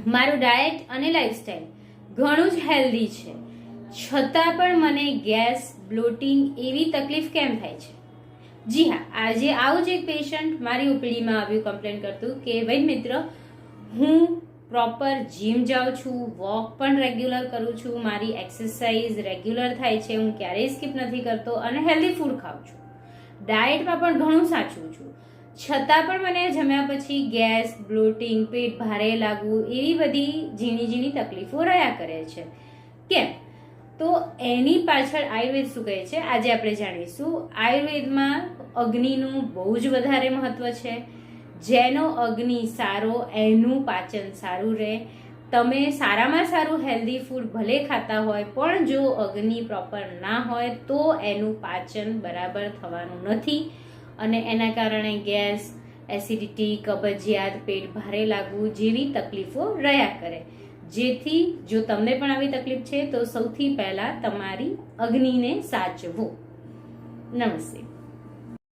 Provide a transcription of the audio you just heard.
મારું ડાયટ અને લાઈફસ્ટાઈલ ઘણું જ હેલ્ધી છે, છતાં પણ મને ગેસ, બ્લોટિંગ એવી તકલીફ કેમ થાય છે? જી હા, આજે આવું જ એક પેશન્ટ મારી ઓપીડીમાં આવ્યું કમ્પ્લેન કરતું કે ભાઈ મિત્ર, હું પ્રોપર જીમ જાઉં છું, વોક પણ રેગ્યુલર કરું છું, મારી એક્સરસાઇઝ રેગ્યુલર થાય છે, હું ક્યારેય સ્કીપ નથી કરતો અને હેલ્ધી ફૂડ ખાઉં છું, ડાયટમાં પણ ઘણું સાચું છું, છતાં પણ મને જમ્યા પછી ગેસ, બ્લોટિંગ, પેટ ભારે લાગવું એવી બધી ઝીણી ઝીણી તકલીફો રહ્યા કરે છે. કેમ? તો એની પાછળ આયુર્વેદ શું કહે છે આજે આપણે જાણીશું. આયુર્વેદમાં અગ્નિનું બહુ જ વધારે મહત્વ છે. જેનો અગ્નિ સારો એનું પાચન સારું રહે. તમે સારામાં સારું હેલ્ધી ફૂડ ભલે ખાતા હોય પણ જો અગ્નિ પ્રોપર ના હોય તો એનું પાચન બરાબર થવાનું નથી અને એના કારણે ગેસ, એસિડિટી, કબજિયાત, પેટ ભારે લાગવું જેવી તકલીફો રહ્યા કરે. જેથી જો તમને પણ આવી તકલીફ છે તો સૌથી પહેલા તમારી અગ્નિને સાચવો. નમસ્તે.